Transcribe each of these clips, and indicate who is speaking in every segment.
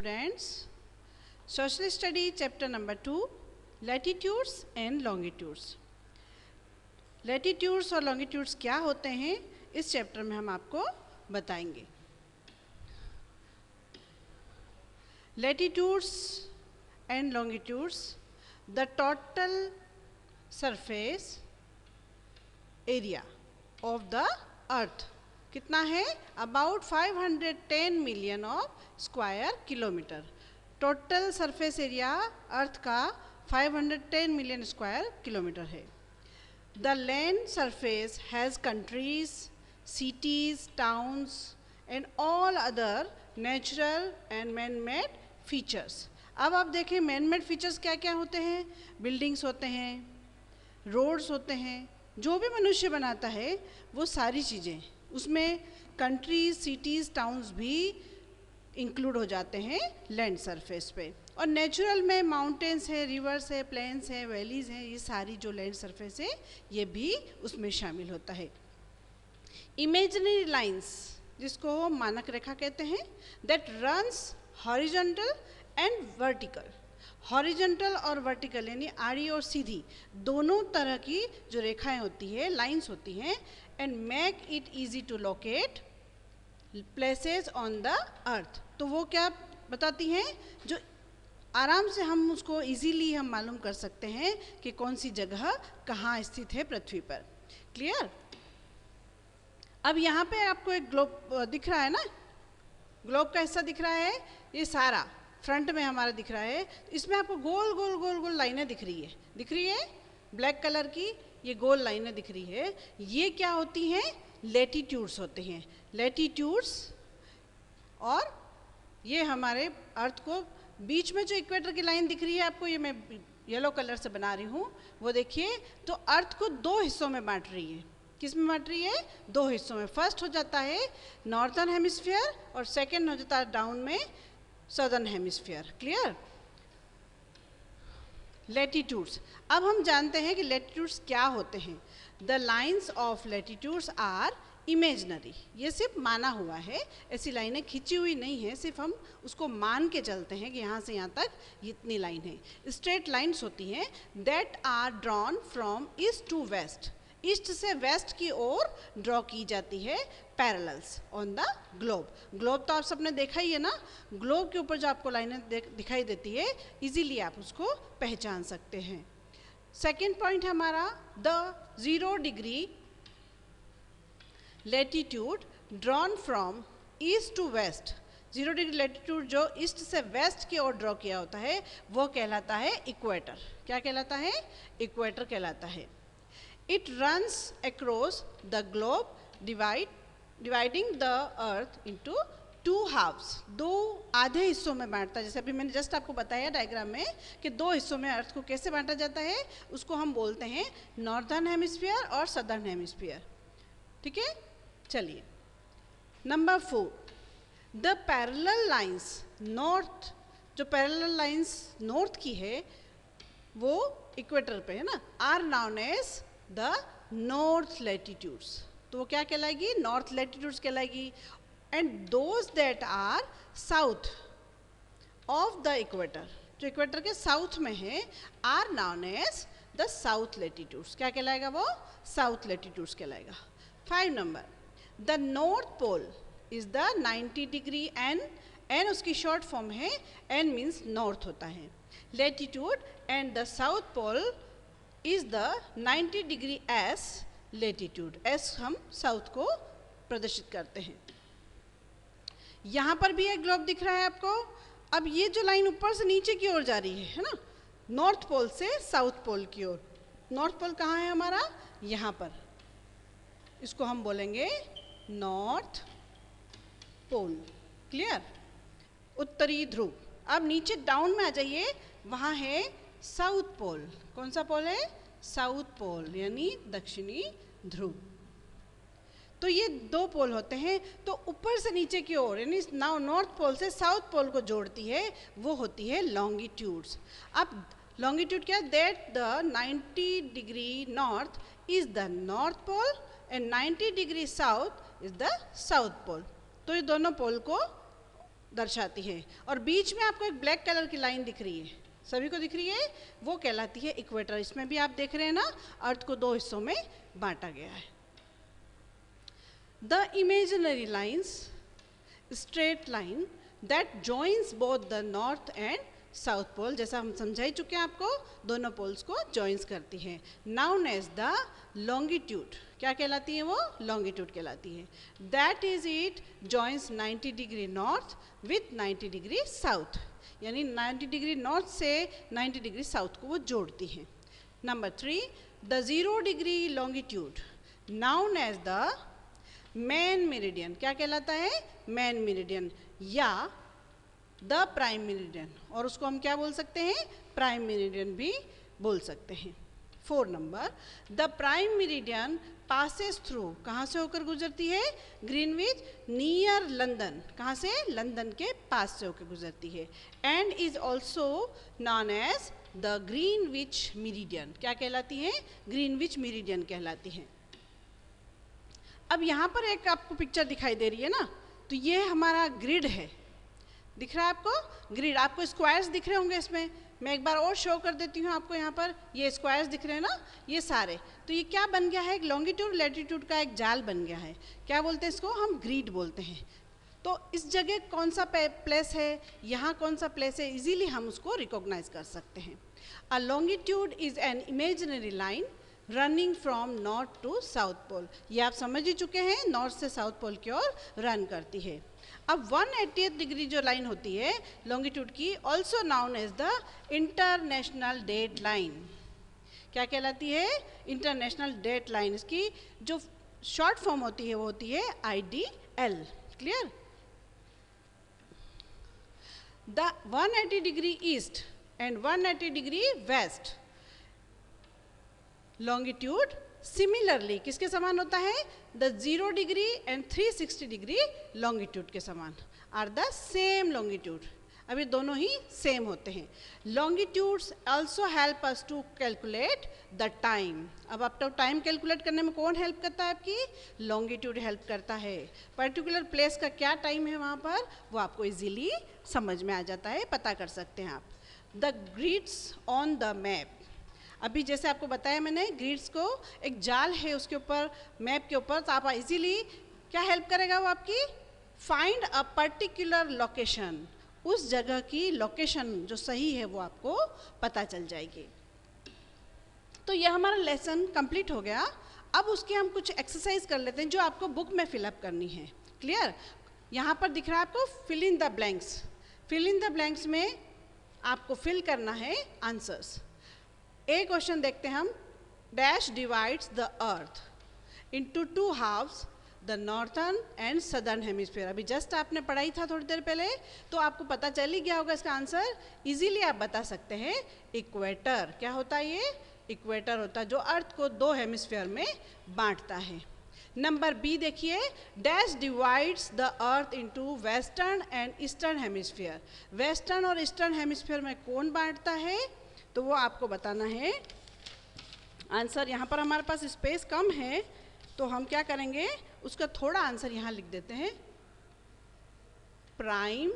Speaker 1: Students, social study chapter number 2, latitudes and longitudes. Latitudes और longitudes क्या होते हैं इस चैप्टर में हम आपको बताएंगे. Latitudes and longitudes, the total surface area of the earth कितना है? About 510 million of square kilometre. Total surface area earth का 510 मिलियन स्क्वायर किलोमीटर है. The land surface has countries, cities, towns and all other natural and man made features. अब आप देखें man made features क्या क्या होते हैं. बिल्डिंग्स होते हैं, रोड्स होते हैं, जो भी मनुष्य बनाता है वो सारी चीज़ें उसमें कंट्रीज, सिटीज़, टाउन्स भी इंक्लूड हो जाते हैं लैंड सरफेस पे. और नेचुरल में माउंटेन्स है, रिवर्स है, प्लेन्स है, वैलीज़ हैं, ये सारी जो लैंड सरफेस है ये भी उसमें शामिल होता है. इमेजिनरी लाइंस जिसको मानक रेखा कहते हैं, that runs horizontal and vertical. Horizontal और वर्टिकल यानी आड़ी और सीधी दोनों तरह की जो रेखाएं होती है, लाइंस होती हैं, and make it easy to locate places on the earth. तो वो क्या बताती हैं? जो आराम से हम उसको इजीली हम मालूम कर सकते हैं कि कौन सी जगह कहाँ स्थित है पृथ्वी पर. क्लियर? अब यहाँ पे आपको एक ग्लोब दिख रहा है ना, ग्लोब का हिस्सा दिख रहा है, ये सारा फ्रंट में हमारा दिख रहा है. इसमें आपको गोल गोल गोल गोल लाइनें दिख रही है ब्लैक कलर की, ये गोल लाइनें दिख रही है. ये क्या होती हैं? लेटीट्यूड्स होते हैं. लेटीट्यूड्स, और ये हमारे अर्थ को बीच में जो इक्वेटर की लाइन दिख रही है आपको, ये मैं येलो कलर से बना रही हूँ, वो देखिए. तो अर्थ को दो हिस्सों में बांट रही है. किस में बांट रही है? दो हिस्सों में. फर्स्ट हो जाता है नॉर्थर्न हेमिस्फीयर और सेकेंड हो जाता है डाउन में सदर्न हेमिस्फीयर. क्लियर? लेटीट्यूड्स. अब हम जानते हैं कि लेटीट्यूड्स क्या होते हैं. The lines of latitudes are imaginary. ये सिर्फ माना हुआ है, ऐसी लाइनें खींची हुई नहीं है, सिर्फ हम उसको मान के चलते हैं कि यहाँ से यहाँ तक इतनी लाइन है. स्ट्रेट लाइन्स होती हैं that are drawn from east to west. East से वेस्ट की ओर ड्रॉ की जाती है parallels on the globe. Globe तो आप सबने देखा ही है ना. ग्लोब के ऊपर जो आपको लाइनें दिखाई देती है, इजीली आप उसको पहचान सकते हैं. सेकेंड पॉइंट हमारा, the 0 degree latitude drawn from east to west. 0 degree latitude जो ईस्ट से वेस्ट की ओर ड्रॉ किया होता है वो कहलाता है इक्वेटर. क्या कहलाता है? इक्वेटर कहलाता है. It runs across the globe, dividing the earth into two halves. दो आधे हिस्सों में बांटता है. जैसे अभी मैंने जस्ट आपको बताया डायग्राम में कि दो हिस्सों में अर्थ को कैसे बांटा जाता है, उसको हम बोलते हैं नॉर्दर्न हेमिस्फीयर और सदर्न हेमिस्फीयर. ठीक है, चलिए. Number 4, the parallel lines north. जो पैरेलल लाइंस नॉर्थ की है वो इक्वेटर पे है ना, are known as the north latitudes. तो वो क्या कहलाएगी? नॉर्थ लेटीट्यूड्स कहलाएगी. And those that are south of the equator, जो इक्वेटर के साउथ में है, are known as the south latitudes. क्या कहलाएगा वो? साउथ लेटीट्यूड्स कहलाएगा. 5 number, the north pole is the 90 degree N उसकी शॉर्ट फॉर्म है, एन मीन्स नॉर्थ होता है. Latitude and the south pole is the 90 degree S latitude. S हम south को प्रदर्शित करते हैं. यहाँ पर भी एक ग्लोब दिख रहा है आपको. अब ये जो लाइन ऊपर से नीचे की ओर जा रही है ना, नॉर्थ पोल से साउथ पोल की ओर. नॉर्थ पोल कहाँ है हमारा? यहाँ पर. इसको हम बोलेंगे नॉर्थ पोल. क्लियर? उत्तरी ध्रुव. अब नीचे डाउन में आ जाइए, वहाँ है साउथ पोल. कौन सा पोल है? साउथ पोल यानी दक्षिणी ध्रुव. तो ये दो पोल होते हैं. तो ऊपर से नीचे की ओर यानी नॉर्थ पोल से साउथ पोल को जोड़ती है, वो होती है लॉन्गिट्यूड्स. अब लॉन्गिट्यूड क्या? That the 90 degree north is the north pole and 90 degree south is the south pole. तो ये दोनों पोल को दर्शाती है। और बीच में आपको एक ब्लैक कलर की लाइन दिख रही है, सभी को दिख रही है, वो कहलाती है इक्वेटर। इसमें भी आप देख रहे हैं ना, अर्थ को 2 हिस्सों में बांटा गया है। The imaginary lines straight line that joins both the north and south pole, जैसा हम समझा ही चुके हैं आपको, दोनों पोल्स को जॉइंस करती है। नाउन एज द लॉन्गिट्यूड, क्या कहलाती है वो? लॉन्गिट्यूड कहलाती है। That is it joins 90 degree north with 90 degree south, यानी 90 डिग्री नॉर्थ से 90 डिग्री साउथ को वो जोड़ती है। Number 3, the 0 degree longitude known as the main meridian, क्या कहलाता है? मेन मेरिडियन या द प्राइम मेरिडियन, और उसको हम क्या बोल सकते हैं? प्राइम मेरिडियन भी बोल सकते हैं। 4 number, the prime meridian passes through, कहाँ से होकर गुजरती है? ग्रीनविच नियर लंदन, कहाँ से? लंदन के पास से होकर गुजरती है। And is also known as the Greenwich meridian, क्या कहलाती है? ग्रीनविच मेरिडियन कहलाती है। अब यहाँ पर एक आपको पिक्चर दिखाई दे रही है ना, तो ये हमारा ग्रिड है, दिख रहा है आपको? ग्रिड, आपको स्क्वायर्स दिख रहे होंगे इसमें, मैं एक बार और शो कर देती हूँ आपको। यहाँ पर ये स्क्वायर्स दिख रहे हैं ना, ये सारे, तो ये क्या बन गया है? एक लॉन्गिट्यूड लैटिट्यूड का एक जाल बन गया है। क्या बोलते हैं इसको? हम ग्रिड बोलते हैं। तो इस जगह कौन सा प्लेस है, यहाँ कौन सा प्लेस है, इजीली हम उसको रिकॉग्नाइज कर सकते हैं। A longitude is an imaginary line running from north to south pole, ये आप समझ ही चुके हैं, नॉर्थ से साउथ पोल की ओर रन करती है। अब 180 डिग्री जो लाइन होती है लॉन्गिट्यूड की, also known as the international date line, क्या कहलाती है? International date line. इसकी जो शॉर्ट फॉर्म होती है वो होती है IDL। Clear? The 180 degree east and 180 degree west longitude similarly किसके समान होता है? The 0 degree and 360 degree longitude के समान, आर द सेम लॉन्गिट्यूड। अब ये दोनों ही सेम होते हैं। Longitudes also help us to calculate the time. अब आपको टाइम कैलकुलेट करने में कौन हेल्प करता है? आपकी लॉन्गिट्यूड हेल्प करता है। पर्टिकुलर प्लेस का क्या टाइम है वहाँ पर, वो आपको इजीली समझ में आ जाता है, पता कर सकते हैं आप। The grids on the map, अभी जैसे आपको बताया मैंने, ग्रिड्स को एक जाल है उसके ऊपर, मैप के ऊपर, तो आप इजीली क्या हेल्प करेगा वो आपकी? फाइंड अ पर्टिकुलर लोकेशन, उस जगह की लोकेशन जो सही है वो आपको पता चल जाएगी। तो ये हमारा लेसन कंप्लीट हो गया। अब उसकी हम कुछ एक्सरसाइज कर लेते हैं जो आपको बुक में फिलअप करनी है। क्लियर? यहाँ पर दिख रहा है आपको fill in the blanks. Fill in the blanks में आपको फिल करना है आंसर्स। एक क्वेश्चन देखते हैं हम। Dash divides the earth into 2 halfs, the northern and southern hemisphere. अभी जस्ट आपने पढ़ाई था थोड़ी देर पहले, तो आपको पता चल ही गया होगा इसका आंसर। इजीली आप बता सकते हैं, इक्वेटर। क्या होता है ये? इक्वेटर होता है जो अर्थ को 2 हेमिस्फीयर में बांटता है। नंबर बी देखिए, dash divides the earth into western and eastern hemisphere. Western और ईस्टर्न हेमिस्फीयर में कौन बांटता है, तो वो आपको बताना है। आंसर यहाँ पर हमारे पास स्पेस कम है, तो हम क्या करेंगे, उसका थोड़ा आंसर यहाँ लिख देते हैं, प्राइम,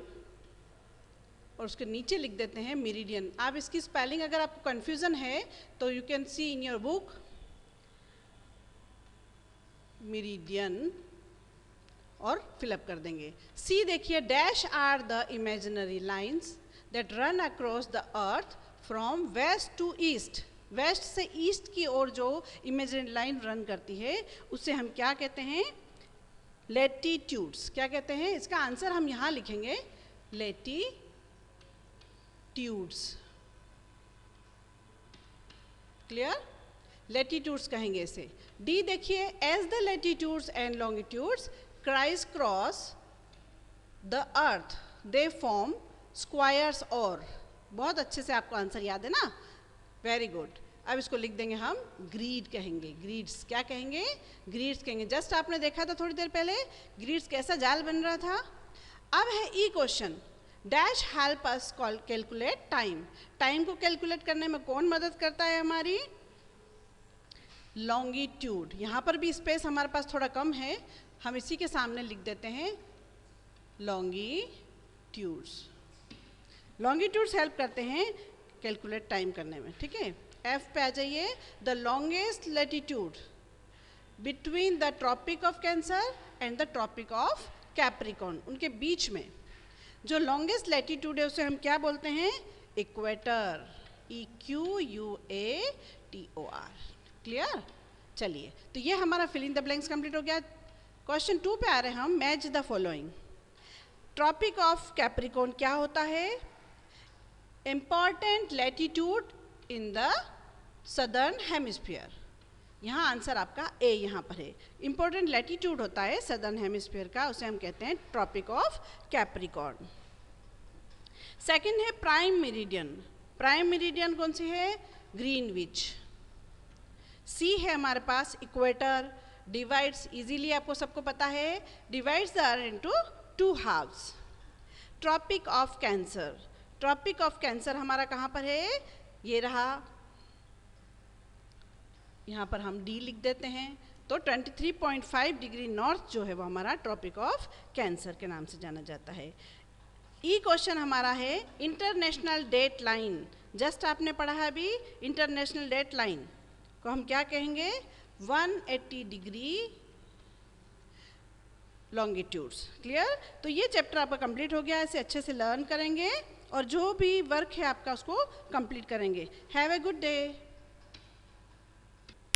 Speaker 1: और उसके नीचे लिख देते हैं मेरिडियन। आप इसकी स्पेलिंग अगर आपको कंफ्यूजन है तो you can see in your book, meridian, और फिलअप कर देंगे। सी देखिए, dash are the imaginary lines that run across the earth from west to east. West से ईस्ट की ओर जो इमेजिनरी लाइन रन करती है उसे हम क्या कहते हैं? लेटीट्यूड्स। क्या कहते हैं? इसका आंसर हम यहाँ लिखेंगे, लेटीट्यूड्स। क्लियर? लेटीट्यूड्स कहेंगे इसे। डी देखिए, as the latitudes and longitudes criss cross the earth they form squares. और बहुत अच्छे से आपको आंसर याद है ना, वेरी गुड। अब इसको लिख देंगे हम, ग्रिड कहेंगे। ग्रिड्स क्या कहेंगे? ग्रिड्स कहेंगे। जस्ट आपने देखा था थोड़ी देर पहले ग्रिड्स कैसा जाल बन रहा था। अब है E question, dash help us calculate time. Time को कैलकुलेट करने में कौन मदद करता है हमारी? लॉन्गिट्यूड। यहाँ पर भी स्पेस हमारे पास थोड़ा कम है, हम इसी के सामने लिख देते हैं लॉन्गिट्यूड। लॉन्गिट्यूड्स हेल्प करते हैं कैलकुलेट टाइम करने में, ठीक है। एफ पे आ जाइए, the longest latitude between the Tropic of Cancer and the Tropic of Capricorn, उनके बीच में जो लॉन्गेस्ट लैटिट्यूड है उसे हम क्या बोलते हैं, इक्वेटर, EQUATOR। क्लियर? चलिए, तो ये हमारा fill in the blanks complete हो गया। क्वेश्चन 2 पे आ रहे हैं हम, match the following. Tropic of Capricorn क्या होता है, important latitude in the southern hemisphere. यहाँ आंसर आपका ए यहाँ पर है, इंपॉर्टेंट लैटिट्यूड होता है सदर्न हेमिस्फीयर का, उसे हम कहते हैं ट्रॉपिक ऑफ कैप्रिकॉर्न। सेकंड है प्राइम मेरिडियन। प्राइम मेरिडियन कौन सी है, ग्रीनविच। सी है हमारे पास इक्वेटर, डिवाइड्स इजीली आपको सबको पता है, divides the earth into 2 halfs. Tropic of Cancer, Tropic of Cancer हमारा कहाँ पर है, ये रहा, यहाँ पर हम डी लिख देते हैं। तो 23.5 डिग्री नॉर्थ जो है वो हमारा ट्रॉपिक ऑफ कैंसर के नाम से जाना जाता है। ई क्वेश्चन हमारा है इंटरनेशनल डेट लाइन। जस्ट आपने पढ़ा है अभी, इंटरनेशनल डेट लाइन को हम क्या कहेंगे, 180 डिग्री लॉन्गिट्यूड्स। क्लियर? तो ये चैप्टर आपका कंप्लीट हो गया, इसे अच्छे से लर्न करेंगे और जो भी वर्क है आपका उसको कंप्लीट करेंगे। Have a good day.